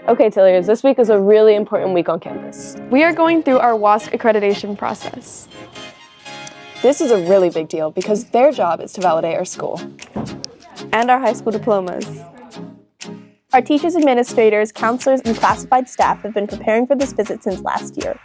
Okay, Tillers, this week is a really important week on campus. We are going through our WASC accreditation process. This is a really big deal because their job is to validate our school. And our high school diplomas. Our teachers, administrators, counselors, and classified staff have been preparing for this visit since last year.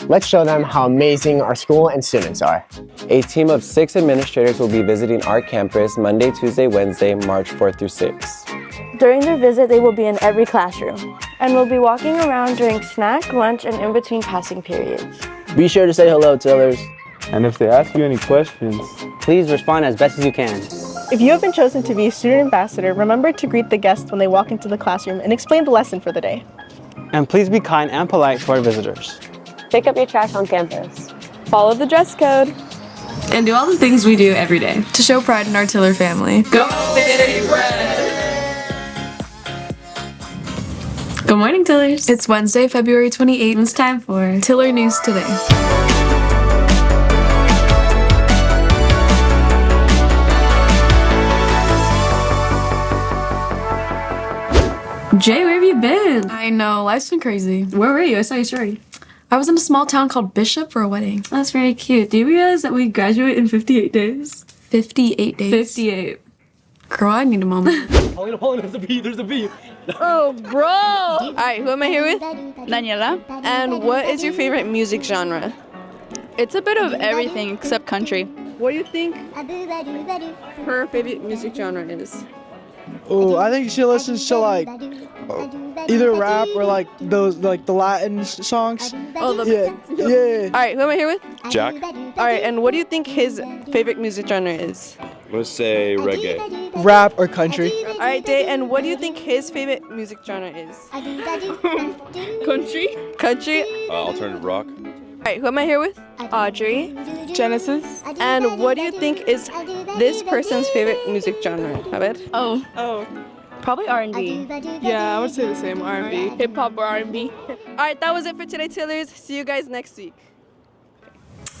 Let's show them how amazing our school and students are. A team of 6 administrators will be visiting our campus Monday, Tuesday, Wednesday, March 4th through 6th. During their visit, they will be in every classroom. And we'll be walking around during snack, lunch, and in between passing periods. Be sure to say hello, Tillers. And if they ask you any questions, please respond as best as you can. If you have been chosen to be a student ambassador, remember to greet the guests when they walk into the classroom and explain the lesson for the day. And please be kind and polite to our visitors. Pick up your trash on campus. Follow the dress code. And do all the things we do every day To show pride in our Tiller family. Go Big Red! Good morning, Tillers. It's Wednesday, February 28th. It's time for Tiller News Today. Jay, where have you been? I know, life's been crazy. Where were you? I saw your story. I was in a small town called Bishop for a wedding. That's very cute. Do you realize that we graduate in 58 days? 58 days. 58. Girl, I need a moment. Pauline, there's a bee. Oh, bro! Alright, who am I here with? Daniela. And what is your favorite music genre? It's a bit of everything except country. What do you think her favorite music genre is? Oh, I think she listens to like either rap or like those like the Latin songs. Oh, yeah. Alright, who am I here with? Jack. Alright, and what do you think his favorite music genre is? I'm gonna say reggae. Rap or country. Alright, Day, and what do you think his favorite music genre is? Country. Country? Alternative rock. Alright, who am I here with? Audrey. Genesis. And what do you think is this person's favorite music genre? Habed? Oh. Probably R&B. Yeah, I would say the same. R&B. Hip hop or R&B. Alright, that was it for today, Tillers. See you guys next week.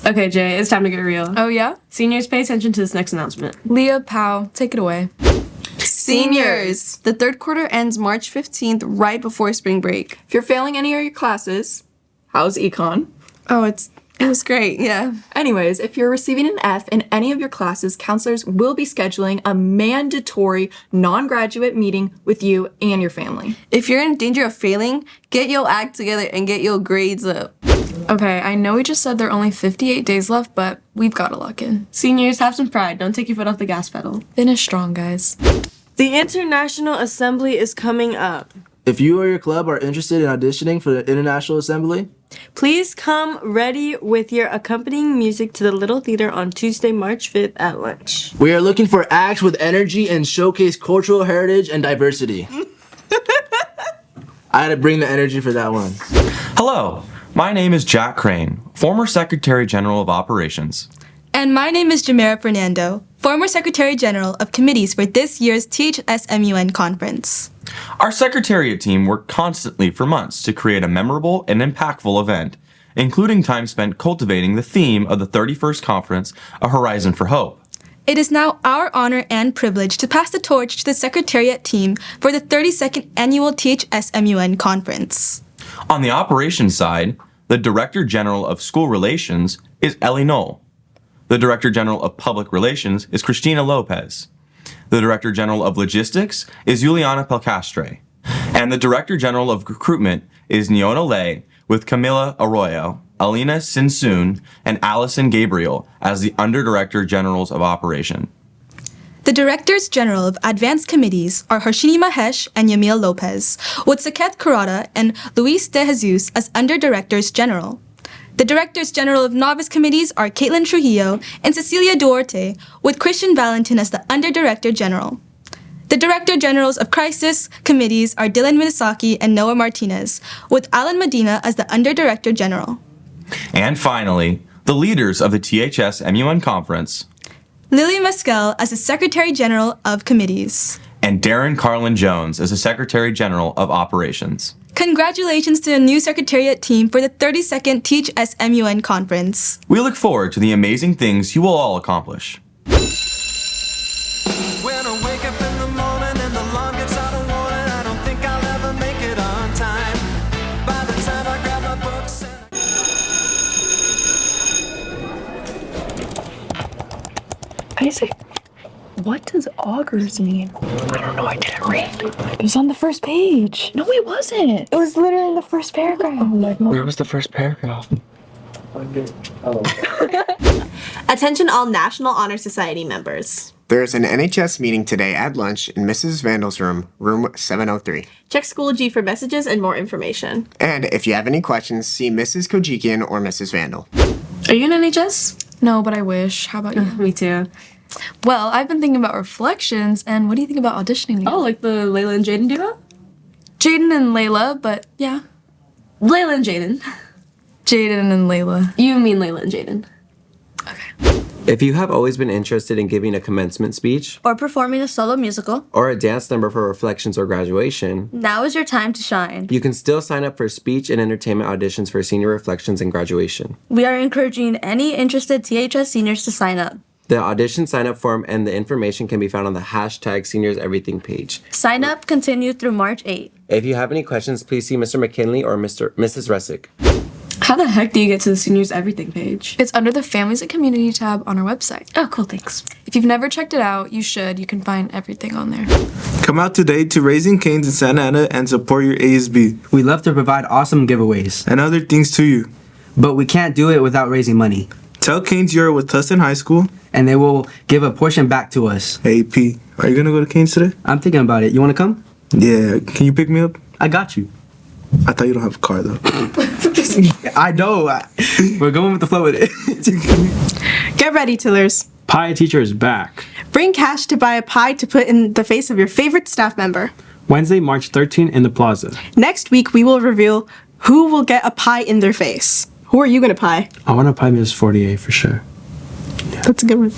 Okay, Jay, it's time to get real. Oh, yeah? Seniors, pay attention to this next announcement. Leah Powell, take it away. Seniors! The third quarter ends March 15th, right before spring break. If you're failing any of your classes, How's econ? oh, it was great, yeah. Anyways, if you're receiving an F in any of your classes, counselors will be scheduling a mandatory non-graduate meeting with you and your family. If you're in danger of failing, get your act together and get your grades up. Okay, I know we just said there are only 58 days left, but we've got to lock in. Seniors, have some pride. Don't take your foot off the gas pedal. Finish strong, guys. The International Assembly is coming up. If you or your club are interested in auditioning for the International Assembly, Please come ready with your accompanying music to the Little Theater on Tuesday, March 5th at lunch. we are looking for acts with energy and showcase cultural heritage and diversity. I had to bring the energy for that one. Hello, my name is Jack Crane, former Secretary General of Operations. And my name is Jamera Fernando, former Secretary General of Committees for this year's THSMUN conference. Our Secretariat team worked constantly for months to create a memorable and impactful event, including time spent cultivating the theme of the 31st Conference, A Horizon for Hope. It is now our honor and privilege to pass the torch to the Secretariat team for the 32nd Annual THSMUN conference. On the operations side, the Director General of School Relations is Ellie Knoll. The Director General of Public Relations is Christina Lopez. The Director General of Logistics is Juliana Pelcastre. And the Director General of Recruitment is Neona Lay, with Camila Arroyo, Alina Sinsoon, and Allison Gabriel as the Underdirector Generals of Operation. The Directors General of Advanced Committees are Harshini Mahesh and Yamil Lopez, with Saket Kurata and Luis De Jesus as Underdirectors General. The Directors General of Novice Committees are Caitlin Trujillo and Cecilia Duarte, with Christian Valentin as the Underdirector General. The Director Generals of Crisis Committees are Dylan Minisaki and Noah Martinez, with Alan Medina as the Underdirector General. And finally, the leaders of the THS-MUN Conference, Lily Mescal as the Secretary General of Committees. And Darren Carlin Jones as the Secretary General of Operations. Congratulations to the new Secretariat team for the 32nd THSMUN conference. We look forward to the amazing things you will all accomplish. When I wake up in the morning and the alarm gets out of warning, I don't think I'll ever make it on time. say? What does augurs mean? I don't know, I didn't read. It was on the first page. No, it wasn't. It was literally in the first paragraph. Oh my God. Where was the first paragraph? Attention all National Honor Society members. There's an NHS meeting today at lunch in Mrs. Vandal's room, room 703. Check Schoology for messages and more information. And if you have any questions, see Mrs. Kojikian or Mrs. Vandal. Are you in NHS? No, but I wish. How about you? Me too. Well, I've been thinking about reflections, and what do you think about auditioning together? Oh, like the Leilah and Jaiden duo? Jaiden and Leilah, but yeah. Leilah and Jaiden. Jaiden and Leilah. You mean Leilah and Jaiden. If you have always been interested in giving a commencement speech, or performing a solo musical, or a dance number for reflections or graduation, now is your time to shine. you can still sign up for speech and entertainment auditions for senior reflections and graduation. We are encouraging any interested THS seniors to sign up. The audition sign-up form and the information can be found on the hashtag SeniorsEverything page. Sign up continued through March 8th. If you have any questions, please see Mr. McKinley or Mrs. Ressick. How the heck do you get to the Seniors Everything page? It's under the Families and Community tab on our website. Oh, cool, thanks. If you've never checked it out, you should. You can find everything on there. Come out today to Raising Cane's in Santa Ana and support your ASB. We love to provide awesome giveaways and other things to you. But we can't do it without raising money. Tell Cane's you're with Tustin High School, and they will give a portion back to us. Hey, P, are you gonna go to Cane's today? I'm thinking about it. You wanna come? Yeah, can you pick me up? I got you. I thought you don't have a car, though. I know. We're going with the flow with it. Get ready, Tillers. Pie teacher is back. Bring cash to buy a pie to put in the face of your favorite staff member. Wednesday, March 13 in the plaza. Next week, we will reveal who will get a pie in their face. Who are you gonna pie? I want to pie Miss 48 for sure. Yeah. That's a good one.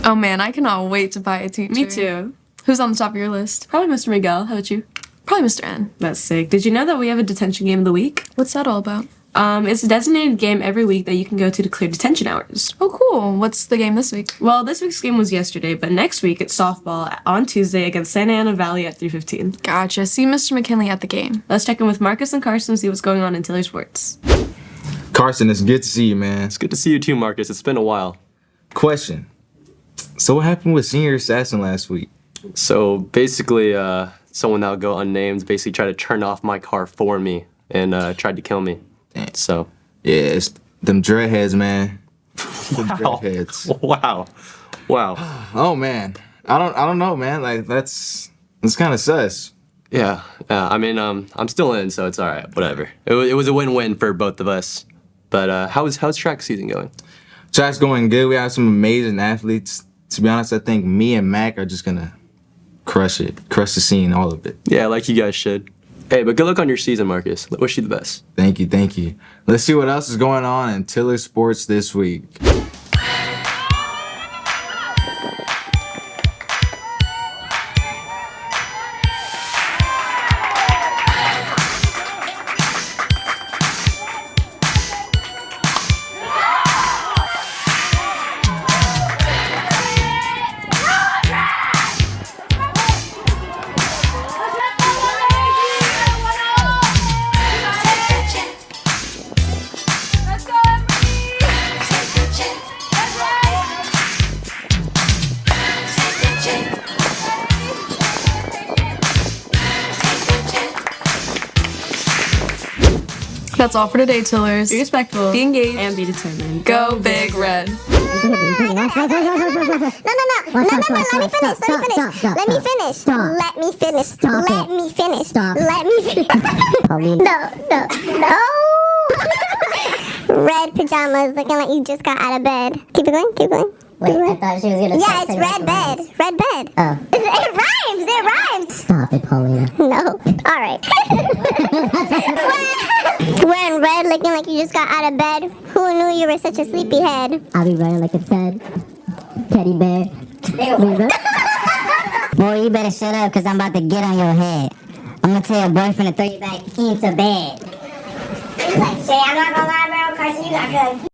Oh man, I cannot wait to buy a teacher. Me too. Who's on the top of your list? Probably Mr. Miguel. How about you? Probably Mr. N. That's sick. Did you know that we have a detention game of the week? What's that all about? It's a designated game every week that you can go to clear detention hours. Oh, cool. What's the game this week? Well, this week's game was yesterday, but next week it's softball on Tuesday against Santa Ana Valley at 3:15. Gotcha. See Mr. McKinley at the game. Let's check in with Marcus and Carson and see what's going on in Tiller Sports. Carson, it's good to see you, man. It's good to see you too, Marcus. It's been a while. Question. So what happened with Senior Assassin last week? So basically, someone that'll go unnamed basically tried to turn off my car for me and tried to kill me. Damn. So yeah, it's them dreadheads, man. Them wow. dreadheads. Wow. Wow. Oh man. I don't know, man. Like that's kind of sus. Yeah. I mean, I'm still in, so it's all right. Whatever. It was a win-win for both of us. But how's track season going? Track's going good. We have some amazing athletes. To be honest, I think me and Mac are just gonna crush it. Crush the scene, all of it. Yeah, like you guys should. Hey, but good luck on your season, Marcus. Wish you the best. Thank you, thank you. Let's see what else is going on in Tiller Sports this week. That's all for today, Tillers. Be respectful. Be engaged. And be determined. Go Big Red. No, let me finish. Red pajamas looking like you just got out of bed. Keep it going. Wait, I thought she was gonna say it's red bed. Red bed. Oh. It rhymes. Stop it, Paulina. No. Alright. Wearing red looking like you just got out of bed. Who knew you were such a sleepyhead? I'll be running like a teddy bear. Boy, you better shut up because I'm about to get on your head. I'm gonna tell your boyfriend to throw you back into bed. He's like, Shay, I'm not gonna lie, bro. Carson, you got good.